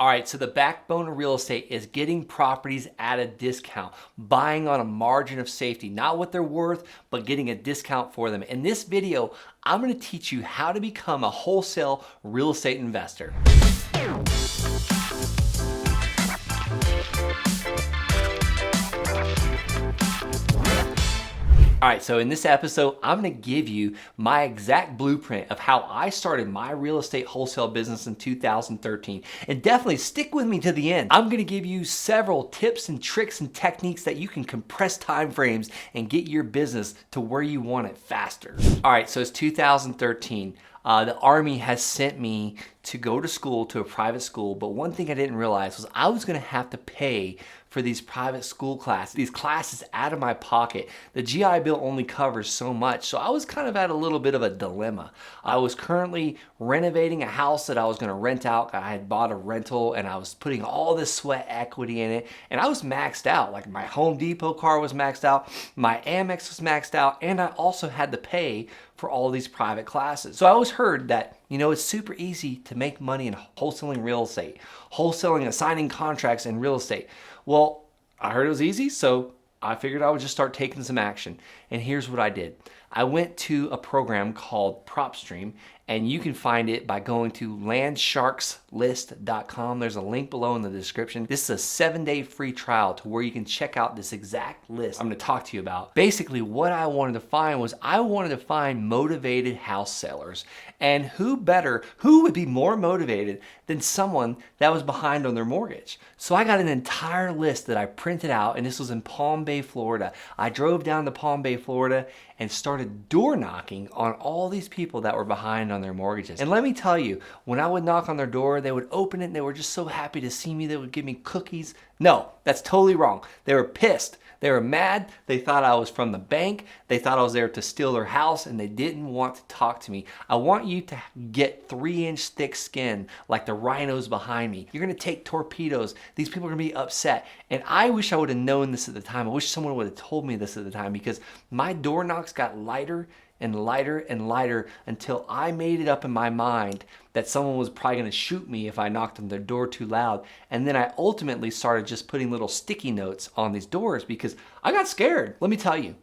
All right, so the backbone of real estate is getting properties at a discount, buying on a margin of safety, not what they're worth, but getting a discount for them. In this video, I'm gonna teach you how to become a wholesale real estate investor. All right, so in this episode, I'm gonna give you my exact blueprint of how I started my real estate wholesale business in 2013. And definitely stick with me to the end. I'm gonna give you several tips and tricks and techniques that you can compress time frames and get your business to where you want it faster. All right, so it's 2013. The Army has sent me to go to school, to a private school, but one thing I didn't realize was I was gonna have to pay for these private school classes, these classes out of my pocket. The GI Bill only covers so much, so I was kind of at a little bit of a dilemma. I was currently renovating a house that I was gonna rent out. I had bought a rental and I was putting all this sweat equity in it, and I was maxed out. Like my Home Depot card was maxed out, my Amex was maxed out, and I also had to pay for all these private classes. So I always heard that, it's super easy to make money in wholesaling real estate, wholesaling and signing contracts in real estate. Well, I heard it was easy, so I figured I would just start taking some action. And here's what I did. I went to a program called Propstream, and you can find it by going to landsharkslist.com. There's a link below in the description. This is a 7-day free trial to where you can check out this exact list I'm gonna talk to you about. Basically, what I wanted to find was I wanted to find motivated house sellers. And who would be more motivated than someone that was behind on their mortgage? So I got an entire list that I printed out, and this was in Palm Bay, Florida. I drove down to Palm Bay, Florida, and started door knocking on all these people that were behind on their mortgages. And let me tell you, when I would knock on their door, they would open it and they were just so happy to see me. They would give me cookies. No, that's totally wrong. They were pissed. They were mad. They thought I was from the bank. They thought I was there to steal their house, and they didn't want to talk to me. I want you to get 3-inch thick skin like the rhinos behind me. You're gonna take torpedoes. These people are gonna be upset. And I wish I would have known this at the time. I wish someone would have told me this at the time, because my door knocks got lighter and lighter and lighter until I made it up in my mind that someone was probably gonna shoot me if I knocked on their door too loud. And then I ultimately started just putting little sticky notes on these doors because I got scared. Let me tell you,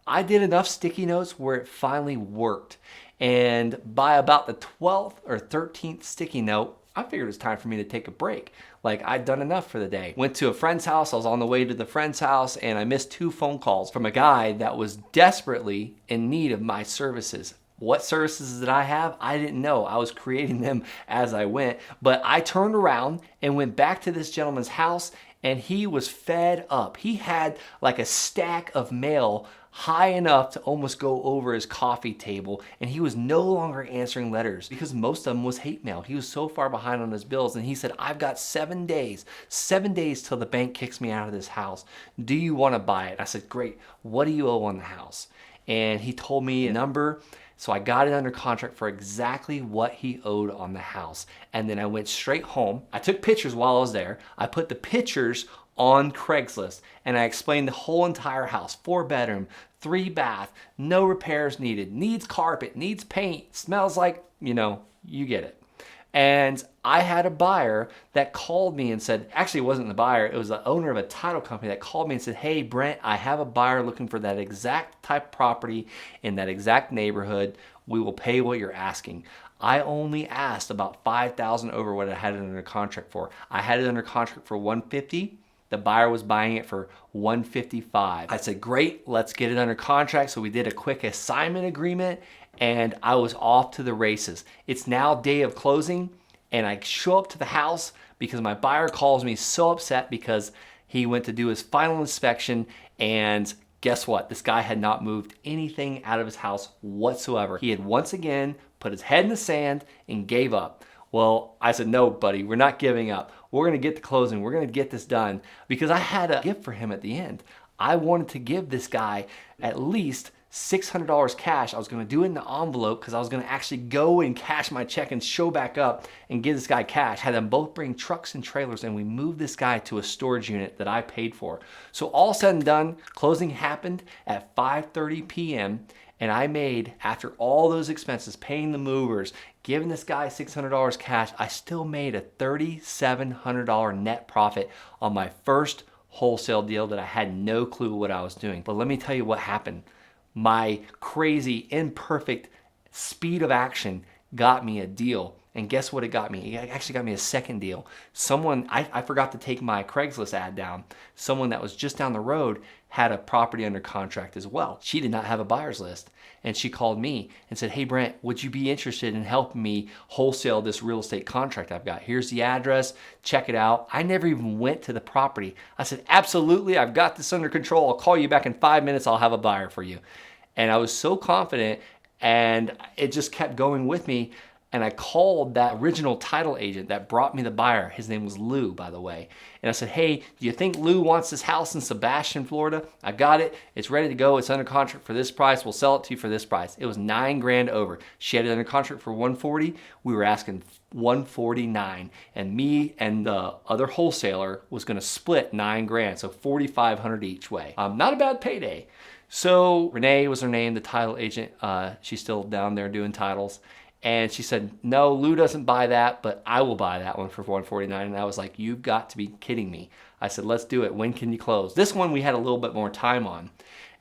I did enough sticky notes where it finally worked. And by about the 12th or 13th sticky note, I figured it was time for me to take a break. Like, I'd done enough for the day. Went to a friend's house. I was on the way to the friend's house, and I missed 2 phone calls from a guy that was desperately in need of my services. What services did I have? I didn't know. I was creating them as I went. But I turned around and went back to this gentleman's house, and he was fed up. He had like a stack of mail high enough to almost go over his coffee table, and he was no longer answering letters because most of them was hate mail. He was so far behind on his bills, and he said, I've got 7 days till the bank kicks me out of this house. Do you want to buy it? I said, great. What do you owe on the house? And he told me a number. So I got it under contract for exactly what he owed on the house. And then I went straight home. I took pictures while I was there. I put the pictures on Craigslist, and I explained the whole entire house. 4-bedroom, 3-bath, no repairs needed, needs carpet, needs paint, smells like, you get it. And I had a buyer that called me and said, actually it wasn't the buyer, it was the owner of a title company that called me and said, hey Brent, I have a buyer looking for that exact type of property in that exact neighborhood. We will pay what you're asking. I only asked about $5,000 over what I had it under contract for. I had it under contract for $150,000. The buyer was buying it for $155,000. I said, great, let's get it under contract. So we did a quick assignment agreement, and I was off to the races. It's now day of closing, and I show up to the house because my buyer calls me so upset because he went to do his final inspection, and guess what? This guy had not moved anything out of his house whatsoever. He had once again put his head in the sand and gave up. Well, I said, no, buddy, we're not giving up. We're gonna get to closing. We're gonna get this done, because I had a gift for him at the end. I wanted to give this guy at least $600 cash. I was gonna do it in the envelope because I was gonna actually go and cash my check and show back up and give this guy cash. Had them both bring trucks and trailers, and we moved this guy to a storage unit that I paid for. So all said and done, closing happened at 5:30 p.m. and I made, after all those expenses, paying the movers, giving this guy $600 cash, I still made a $3,700 net profit on my first wholesale deal that I had no clue what I was doing. But let me tell you what happened. My crazy, imperfect speed of action got me a deal. And guess what it got me? It actually got me a second deal. Someone, I forgot to take my Craigslist ad down. Someone that was just down the road had a property under contract as well. She did not have a buyer's list. And she called me and said, hey Brent, would you be interested in helping me wholesale this real estate contract I've got? Here's the address, check it out. I never even went to the property. I said, absolutely, I've got this under control. I'll call you back in 5 minutes, I'll have a buyer for you. And I was so confident, and it just kept going with me. And I called that original title agent that brought me the buyer. His name was Lou, by the way. And I said, hey, do you think Lou wants this house in Sebastian, Florida? I got it. It's ready to go. It's under contract for this price. We'll sell it to you for this price. It was $9,000 over. She had it under contract for $140. We were asking $149. And me and the other wholesaler was going to split $9,000. So $4,500 each way. Not a bad payday. So Renee was her name, the title agent. She's still down there doing titles. And she said, no, Lou doesn't buy that, but I will buy that one for $149. And I was like, you've got to be kidding me. I said, let's do it. When can you close? This one we had a little bit more time on.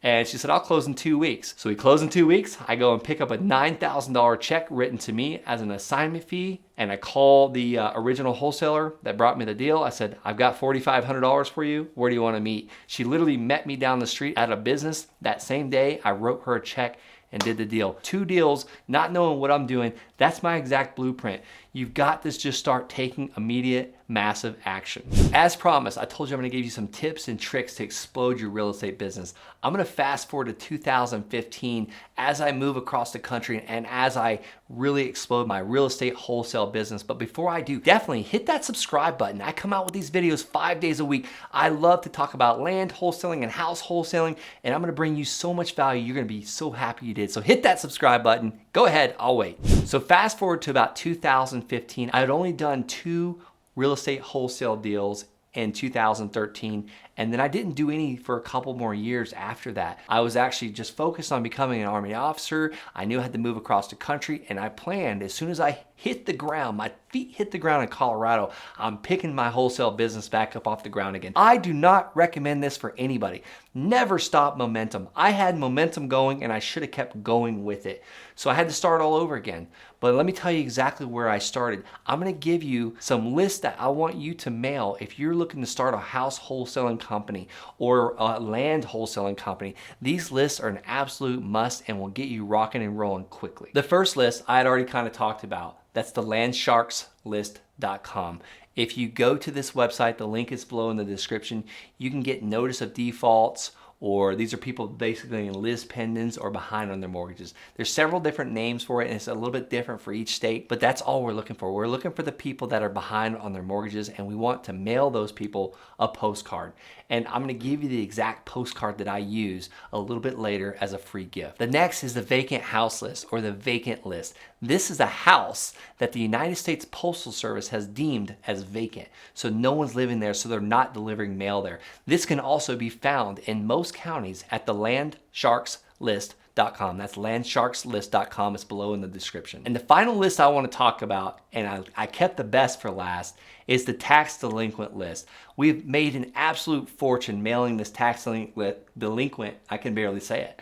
And she said, I'll close in 2 weeks. So we close in 2 weeks. I go and pick up a $9,000 check written to me as an assignment fee. And I call the original wholesaler that brought me the deal. I said, I've got $4,500 for you. Where do you want to meet? She literally met me down the street at a business. That same day, I wrote her a check and did the deal. 2 deals, not knowing what I'm doing. That's my exact blueprint. You've got to just start taking immediate, massive action. As promised, I told you I'm gonna give you some tips and tricks to explode your real estate business. I'm gonna fast forward to 2015 as I move across the country and as I really explode my real estate wholesale business. But before I do, definitely hit that subscribe button. I come out with these videos 5 days a week. I love to talk about land wholesaling and house wholesaling, and I'm gonna bring you so much value. You're gonna be so happy you did. So hit that subscribe button. Go ahead, I'll wait. So fast forward to about 2015. I had only done 2 real estate wholesale deals in 2013, and then I didn't do any for a couple more years after that. I was actually just focused on becoming an Army officer. I knew I had to move across the country, and I planned as soon as I hit the ground, my feet hit the ground in Colorado, I'm picking my wholesale business back up off the ground again. I do not recommend this for anybody. Never stop momentum. I had momentum going, and I should have kept going with it. So I had to start all over again. But let me tell you exactly where I started. I'm gonna give you some lists that I want you to mail if you're looking to start a house wholesaling company or a land wholesaling company. These lists are an absolute must and will get you rocking and rolling quickly. The first list I had already kind of talked about. That's the landsharkslist.com. If you go to this website, the link is below in the description, you can get notice of defaults, or these are people basically in lis pendens or behind on their mortgages. There's several different names for it, and it's a little bit different for each state, but that's all we're looking for. We're looking for the people that are behind on their mortgages, and we want to mail those people a postcard. And I'm gonna give you the exact postcard that I use a little bit later as a free gift. The next is the vacant house list, or the vacant list. This is a house that the United States Postal Service has deemed as vacant. So no one's living there, so they're not delivering mail there. This can also be found in most counties at the landsharkslist.com. That's landsharkslist.com. It's below in the description. And the final list I want to talk about, and I kept the best for last, is the tax delinquent list. We've made an absolute fortune mailing this tax delinquent, I can barely say it,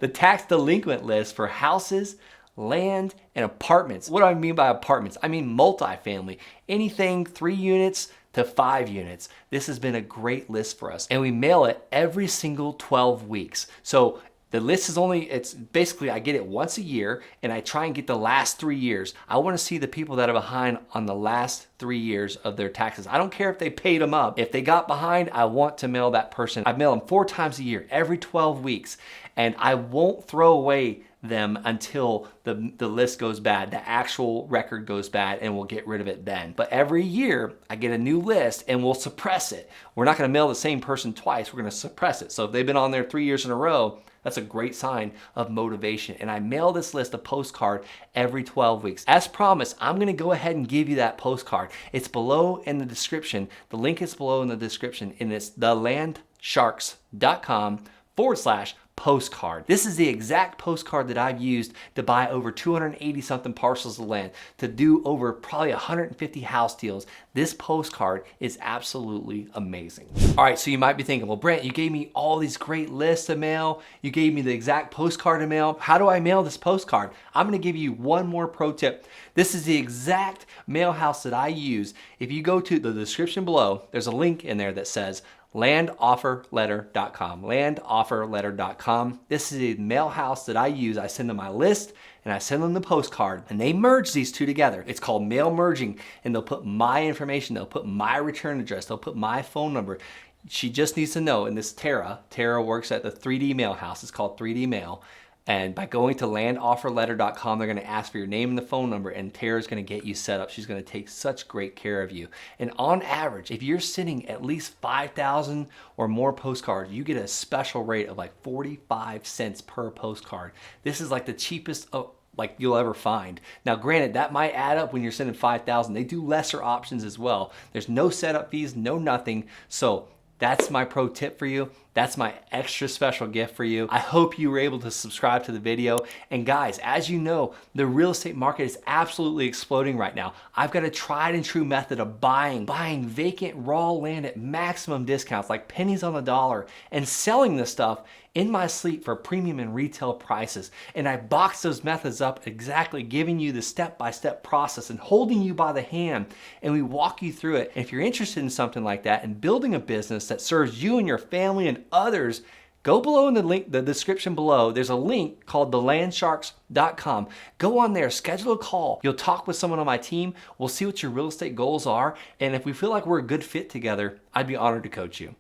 the tax delinquent list for houses, land, and apartments. What do I mean by apartments? I mean multifamily. Anything 3 units to 5 units. This has been a great list for us. And we mail it every single 12 weeks. So the list is it's basically I get it once a year, and I try and get the last 3 years. I want to see the people that are behind on the last 3 years of their taxes. I don't care if they paid them up. If they got behind, I want to mail that person. I mail them 4 times a year, every 12 weeks. And I won't throw away them until the list goes bad, the actual record goes bad, and we'll get rid of it then. But every year I get a new list and we'll suppress it. We're not gonna mail the same person twice, we're gonna suppress it. So if they've been on there 3 years in a row, That's a great sign of motivation. And I mail this list of postcard every 12 weeks. As promised, I'm gonna go ahead and give you that postcard. It's below in the description. The link is below in the description, and it's thelandsharks.com/postcard. This is the exact postcard that I've used to buy over 280 something parcels of land, to do over probably 150 house deals. This postcard is absolutely amazing. All right, so you might be thinking, well, Brent, you gave me all these great lists to mail. You gave me the exact postcard to mail. How do I mail this postcard? I'm gonna give you one more pro tip. This is the exact mail house that I use. If you go to the description below, there's a link in there that says landofferletter.com, landofferletter.com. This is a mail house that I use. I send them my list and I send them the postcard, and they merge these two together. It's called mail merging, and they'll put my information, they'll put my return address, they'll put my phone number. She just needs to know, and this Tara works at the 3D mail house. It's called 3D Mail. And by going to landofferletter.com, they're gonna ask for your name and the phone number, and Tara's gonna get you set up. She's gonna take such great care of you. And on average, if you're sending at least 5,000 or more postcards, you get a special rate of like 45 cents per postcard. This is like the cheapest like you'll ever find. Now granted, that might add up when you're sending 5,000. They do lesser options as well. There's no setup fees, no nothing. So that's my pro tip for you. That's my extra special gift for you. I hope you were able to subscribe to the video. And guys, as you know, the real estate market is absolutely exploding right now. I've got a tried and true method of buying vacant raw land at maximum discounts, like pennies on the dollar, and selling this stuff in my sleep for premium and retail prices. And I box those methods up exactly, giving you the step-by-step process and holding you by the hand, and we walk you through it. And if you're interested in something like that and building a business that serves you and your family and others, go below in the description below. There's a link called thelandsharks.com. Go on there, schedule a call. You'll talk with someone on my team. We'll see what your real estate goals are. And if we feel like we're a good fit together, I'd be honored to coach you.